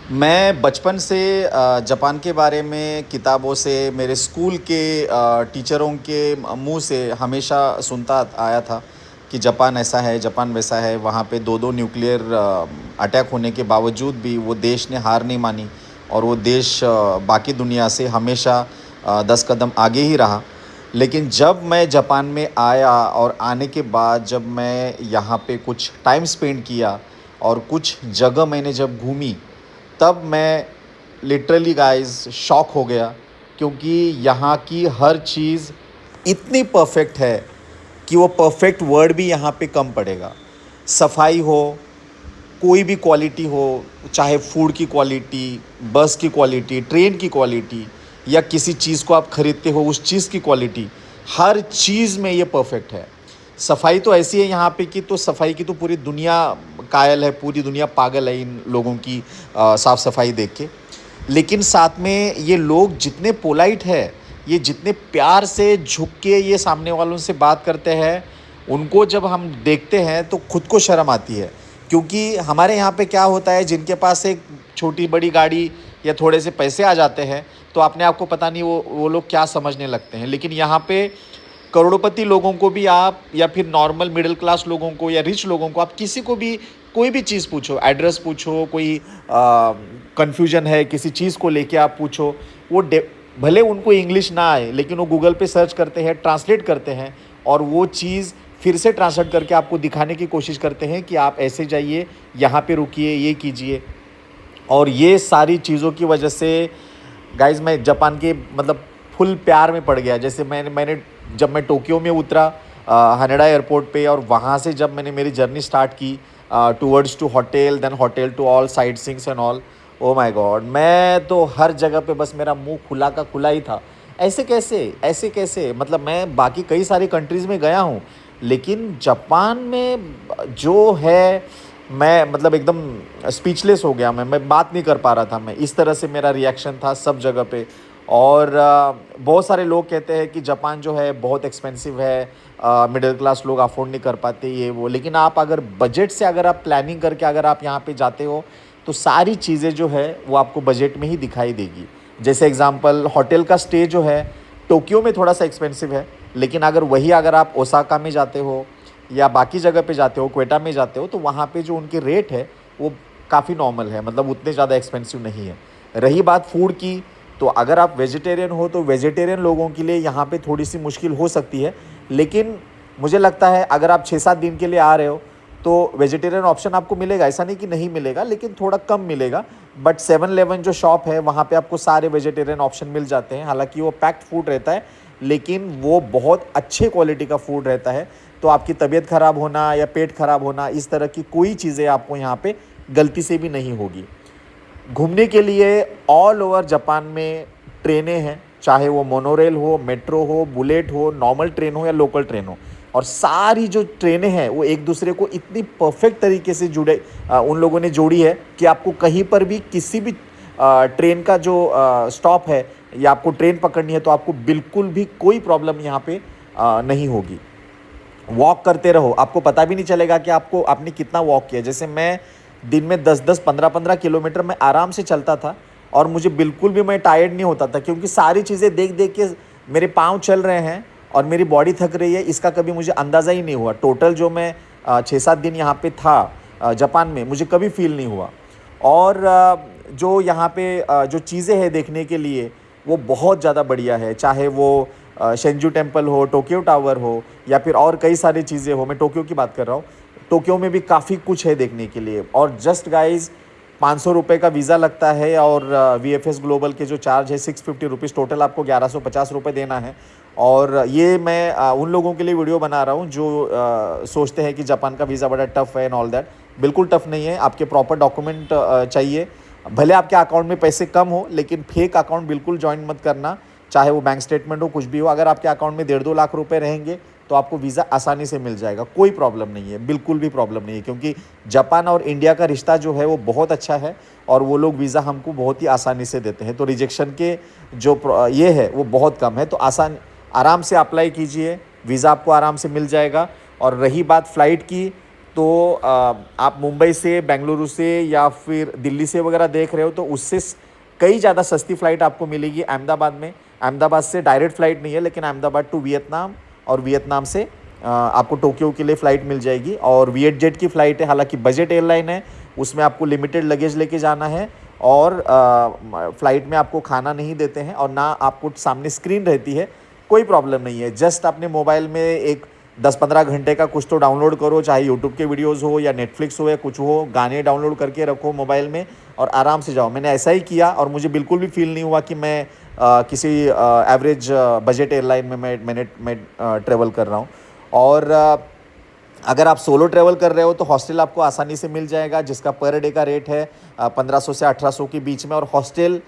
मैं बचपन से जापान के बारे में किताबों से, मेरे स्कूल के टीचरों के मुंह से हमेशा सुनता आया था कि जापान ऐसा है, जापान वैसा है। वहाँ पे दो दो न्यूक्लियर अटैक होने के बावजूद भी वो देश ने हार नहीं मानी और वो देश बाकी दुनिया से हमेशा 10 कदम आगे ही रहा। लेकिन जब मैं जापान में आया और आने के बाद जब मैं यहाँ पे कुछ टाइम स्पेंड किया और कुछ जगह मैंने जब घूमी, तब मैं लिटरली गाइस शॉक हो गया, क्योंकि यहाँ की हर चीज़ इतनी परफेक्ट है कि वो परफेक्ट वर्ड भी यहाँ पे कम पड़ेगा। सफाई हो, कोई भी क्वालिटी हो, चाहे फूड की क्वालिटी, बस की क्वालिटी, ट्रेन की क्वालिटी, या किसी चीज़ को आप ख़रीदते हो उस चीज़ की क्वालिटी, हर चीज़ में ये परफेक्ट है। सफाई तो ऐसी है यहाँ पे कि तो सफाई की तो पूरी दुनिया कायल है, पूरी दुनिया पागल है इन लोगों की साफ़ सफाई देख के। लेकिन साथ में ये लोग जितने पोलाइट है, ये जितने प्यार से झुक के ये सामने वालों से बात करते हैं, उनको जब हम देखते हैं तो खुद को शर्म आती है। क्योंकि हमारे यहाँ पे क्या होता है, जिनके पास एक छोटी बड़ी गाड़ी या थोड़े से पैसे आ जाते हैं तो अपने आप को पता नहीं वो लोग क्या समझने लगते हैं। लेकिन यहाँ पे करोड़पति लोगों को भी आप, या फिर नॉर्मल मिडिल क्लास लोगों को या रिच लोगों को आप, किसी को भी कोई भी चीज़ पूछो, एड्रेस पूछो, कोई कन्फ्यूजन है किसी चीज़ को लेके आप पूछो, वो भले उनको इंग्लिश ना आए लेकिन वो गूगल पे सर्च करते हैं, ट्रांसलेट करते हैं और वो चीज़ फिर से ट्रांसलेट करके आपको दिखाने की कोशिश करते हैं कि आप ऐसे जाइए, यहाँ पे रुकिए, ये कीजिए। और ये सारी चीज़ों की वजह से गाइज़ मैं जापान के मतलब फुल प्यार में पड़ गया। जैसे मैंने जब मैं टोक्यो में उतरा हानेडा एयरपोर्ट पे, और वहाँ से जब मैंने मेरी जर्नी स्टार्ट की towards to hotel, then hotel to all site seeings and all, oh my god, मैं तो हर जगह पे बस मेरा मुंह खुला का खुला ही था। ऐसे कैसे, मतलब मैं बाकी कई सारी कंट्रीज़ में गया हूँ, लेकिन जापान में जो है, मैं मतलब एकदम स्पीचलेस हो गया। मैं बात नहीं कर पा रहा था। मैं इस तरह से मेरा रिएक्शन था सब जगह पे। और बहुत सारे लोग कहते हैं कि जापान जो है बहुत एक्सपेंसिव है, मिडिल क्लास लोग अफोर्ड नहीं कर पाते ये वो। लेकिन आप अगर बजट से, अगर आप प्लानिंग करके अगर आप यहाँ पे जाते हो तो सारी चीज़ें जो है वो आपको बजट में ही दिखाई देगी। जैसे एग्जांपल, होटल का स्टे जो है टोक्यो में थोड़ा सा एक्सपेंसिव है, लेकिन अगर आप ओसाका में जाते हो या बाकी जगह पे जाते हो, क्वेटा में जाते हो, तो वहाँ पे जो उनके रेट है वो काफ़ी नॉर्मल है, मतलब उतने ज़्यादा एक्सपेंसिव नहीं है। रही बात फूड की, तो अगर आप वेजिटेरियन हो तो वेजिटेरियन लोगों के लिए यहाँ पे थोड़ी सी मुश्किल हो सकती है। लेकिन मुझे लगता है अगर आप 6-7 दिन के लिए आ रहे हो तो वेजिटेरियन ऑप्शन आपको मिलेगा, ऐसा नहीं कि नहीं मिलेगा, लेकिन थोड़ा कम मिलेगा। बट 7-Eleven जो शॉप है वहाँ पे आपको सारे वेजिटेरियन ऑप्शन मिल जाते हैं। हालांकि वो पैक्ड फूड रहता है, लेकिन वो बहुत अच्छे क्वालिटी का फूड रहता है। तो आपकी तबीयत ख़राब होना या पेट ख़राब होना, इस तरह की कोई चीज़ें आपको यहाँ पे गलती से भी नहीं होगी। घूमने के लिए ऑल ओवर जापान में ट्रेनें हैं, चाहे वो मोनोरेल हो, मेट्रो हो, बुलेट हो, नॉर्मल ट्रेन हो या लोकल ट्रेन हो। और सारी जो ट्रेनें हैं वो एक दूसरे को इतनी परफेक्ट तरीके से उन लोगों ने जोड़ी है कि आपको कहीं पर भी किसी भी ट्रेन का जो स्टॉप है या आपको ट्रेन पकड़नी है तो आपको बिल्कुल भी कोई प्रॉब्लम यहाँ पे नहीं होगी। वॉक करते रहो, आपको पता भी नहीं चलेगा कि आपने कितना वॉक किया। जैसे मैं दिन में 10-10, 15-15 किलोमीटर मैं आराम से चलता था और मुझे बिल्कुल भी मैं टायर्ड नहीं होता था, क्योंकि सारी चीज़ें देख देख के मेरे पाँव चल रहे हैं और मेरी बॉडी थक रही है, इसका कभी मुझे अंदाज़ा ही नहीं हुआ। टोटल जो मैं 6-7 दिन यहाँ पे था जापान में, मुझे कभी फील नहीं हुआ। और जो यहाँ पे जो चीज़ें हैं देखने के लिए वो बहुत ज़्यादा बढ़िया है, चाहे वो शेंजू टेम्पल हो, टोक्यो टावर हो, या फिर और कई सारी चीज़ें हो। मैं टोक्यो की बात कर रहा हूँ। टोक्यो में भी काफ़ी कुछ है देखने के लिए। और जस्ट गाइज 500 रुपये का वीज़ा लगता है, और VFS ग्लोबल के जो चार्ज है 650 रुपीज़, टोटल आपको 1150 रुपये देना है। और ये मैं उन लोगों के लिए वीडियो बना रहा हूँ जो सोचते हैं कि जापान का वीज़ा बड़ा टफ़ है एंड ऑल दैट। बिल्कुल टफ़ नहीं है। आपके प्रॉपर डॉक्यूमेंट चाहिए। भले आपके अकाउंट में पैसे कम हो, लेकिन फेक अकाउंट बिल्कुल ज्वाइन मत करना, चाहे वो बैंक स्टेटमेंट हो, कुछ भी हो। अगर आपके अकाउंट में 1.5-2 लाख रुपए रहेंगे तो आपको वीज़ा आसानी से मिल जाएगा, कोई प्रॉब्लम नहीं है, बिल्कुल भी प्रॉब्लम नहीं है। क्योंकि जापान और इंडिया का रिश्ता जो है वो बहुत अच्छा है और वो लोग वीज़ा हमको बहुत ही आसानी से देते हैं। तो रिजेक्शन के जो ये है वो बहुत कम है। तो आराम से अप्लाई कीजिए, वीज़ा आपको आराम से मिल जाएगा। और रही बात फ़्लाइट की, तो आप मुंबई से, बेंगलुरु से या फिर दिल्ली से वगैरह देख रहे हो तो उससे कई ज़्यादा सस्ती फ़्लाइट आपको मिलेगी अहमदाबाद में। अहमदाबाद से डायरेक्ट फ़्लाइट नहीं है, लेकिन अहमदाबाद टू वियतनाम और वियतनाम से आपको टोक्यो के लिए फ़्लाइट मिल जाएगी। और वियट जेट की फ़्लाइट है, हालांकि बजट एयरलाइन है, उसमें आपको लिमिटेड लगेज लेके जाना है और फ़्लाइट में आपको खाना नहीं देते हैं और ना आपको सामने स्क्रीन रहती है। कोई प्रॉब्लम नहीं है, जस्ट अपने मोबाइल में एक 10-15 घंटे का कुछ तो डाउनलोड करो, चाहे यूट्यूब के वीडियोस हो या नेटफ्लिक्स हो या कुछ हो, गाने डाउनलोड करके रखो मोबाइल में और आराम से जाओ। मैंने ऐसा ही किया और मुझे बिल्कुल भी फील नहीं हुआ कि मैं किसी एवरेज बजट एयरलाइन में मैं ट्रैवल कर रहा हूँ। और अगर आप सोलो ट्रैवल कर रहे हो तो हॉस्टल आपको आसानी से मिल जाएगा, जिसका पर डे का रेट है 1500 से 1800 के बीच में। और हॉस्टल,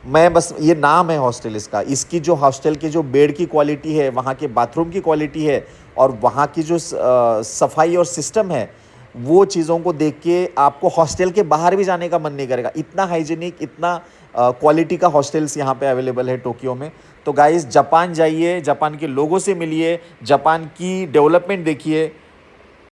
मैं बस ये नाम है हॉस्टल इसका, इसकी जो हॉस्टल की जो बेड की क्वालिटी है, वहाँ के बाथरूम की क्वालिटी है और वहाँ की जो सफाई और सिस्टम है, वो चीज़ों को देख के आपको हॉस्टल के बाहर भी जाने का मन नहीं करेगा। इतना हाइजीनिक, इतना क्वालिटी का हॉस्टल्स यहाँ पे अवेलेबल है टोक्यो में। तो गाइस, जापान जाइए, जापान के लोगों से मिलिए, जापान की डेवलपमेंट देखिए,